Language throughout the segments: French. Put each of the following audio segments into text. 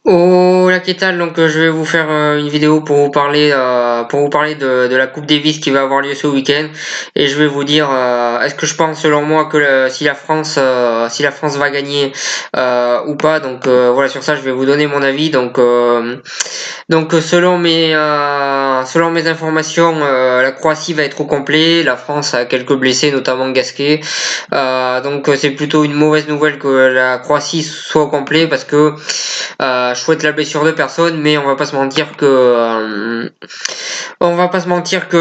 Oh la qu'est-ce donc je vais vous faire une vidéo pour vous parler de la Coupe Davis qui va avoir lieu ce week-end et je vais vous dire est-ce que je pense selon moi que si la France va gagner ou pas. Donc voilà, sur ça je vais vous donner mon avis. Donc selon mes informations, la Croatie va être au complet. La France a quelques blessés, notamment Gasquet. C'est plutôt une mauvaise nouvelle que la Croatie soit au complet parce que je souhaite la blessure de personne, mais on va pas se mentir que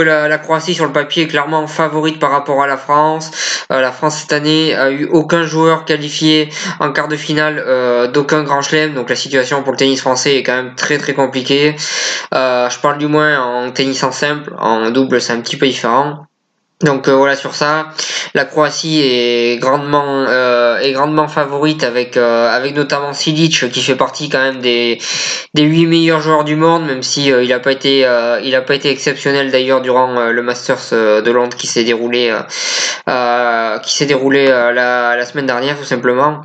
la Croatie sur le papier est clairement favorite par rapport à la France. La France cette année a eu aucun joueur qualifié en quart de finale d'aucun grand chelem, donc la situation pour le tennis français est quand même très très compliquée. Je parle du moins en tennis en simple, en double c'est un petit peu différent. Donc voilà sur ça, la Croatie est grandement favorite avec notamment Silic qui fait partie quand même des 8 meilleurs joueurs du monde, même si il a pas été exceptionnel d'ailleurs durant le Masters de Londres qui s'est déroulé la semaine dernière tout simplement.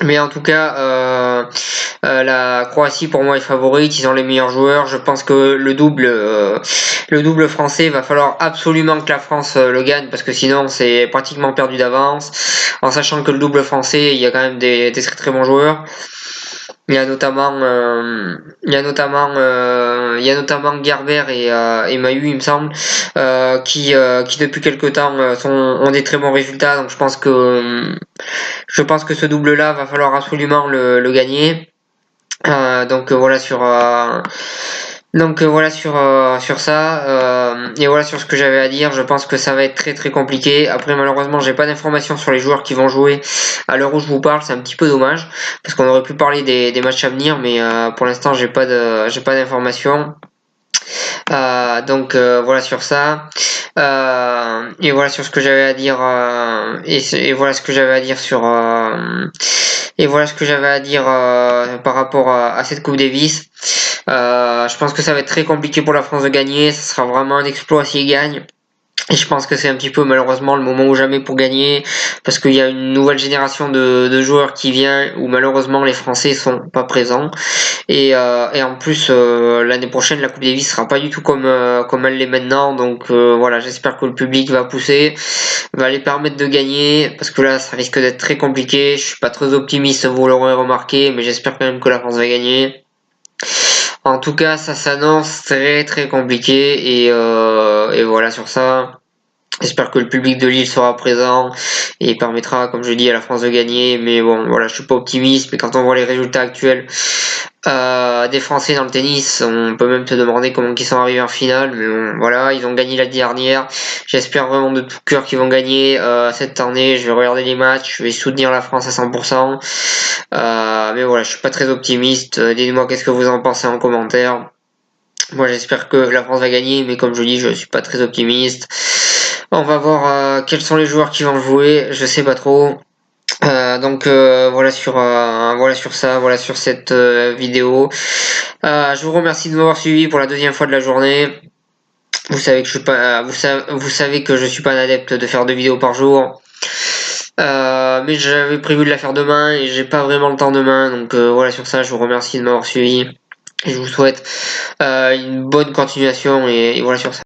Mais en tout cas, la Croatie pour moi est favorite, ils ont les meilleurs joueurs. Je pense que le double français va falloir absolument que la France le gagne parce que sinon c'est pratiquement perdu d'avance. En sachant que le double français, il y a quand même des très très bons joueurs. Il y a notamment Gerber et Mahut, il me semble, qui depuis quelque temps ont des très bons résultats. Donc je pense que ce double-là va falloir absolument le gagner. Voilà sur ça et voilà sur ce que j'avais à dire. Je pense que ça va être très très compliqué. Après malheureusement j'ai pas d'informations sur les joueurs qui vont jouer à l'heure où je vous parle. C'est un petit peu dommage parce qu'on aurait pu parler des matchs à venir, mais pour l'instant j'ai pas d'informations. Voilà sur ça. Et voilà sur ce que j'avais à dire et voilà ce que j'avais à dire sur et voilà ce que j'avais à dire par rapport à cette Coupe Davis. Je pense que ça va être très compliqué pour la France de gagner. Ce sera vraiment un exploit s'ils gagnent. Et je pense que c'est un petit peu malheureusement le moment ou jamais pour gagner, parce qu'il y a une nouvelle génération de joueurs qui vient où malheureusement les Français sont pas présents. Et en plus l'année prochaine la Coupe Davis sera pas du tout comme elle l'est maintenant. Donc voilà, j'espère que le public va pousser, va les permettre de gagner, parce que là ça risque d'être très compliqué. Je suis pas très optimiste, vous l'aurez remarqué, mais j'espère quand même que la France va gagner. En tout cas, ça s'annonce très très compliqué et voilà sur ça. J'espère que le public de Lille sera présent et permettra, comme je dis, à la France de gagner. Mais bon, voilà, je suis pas optimiste. Mais quand on voit les résultats actuels des Français dans le tennis, on peut même se demander comment ils sont arrivés en finale. Mais bon, voilà, ils ont gagné la dernière. J'espère vraiment de tout cœur qu'ils vont gagner cette année. Je vais regarder les matchs, je vais soutenir la France à 100%. Mais voilà, je suis pas très optimiste. Dites-moi qu'est-ce que vous en pensez en commentaire. Moi, j'espère que la France va gagner, mais comme je dis, je suis pas très optimiste. On va voir quels sont les joueurs qui vont jouer, je sais pas trop. Voilà sur ça, voilà sur cette vidéo. Je vous remercie de m'avoir suivi pour la deuxième fois de la journée. Vous savez que je suis pas, vous savez que je suis pas un adepte de faire 2 vidéos par jour. Mais j'avais prévu de la faire demain et j'ai pas vraiment le temps demain. Donc voilà sur ça, je vous remercie de m'avoir suivi et je vous souhaite une bonne continuation et voilà sur ça.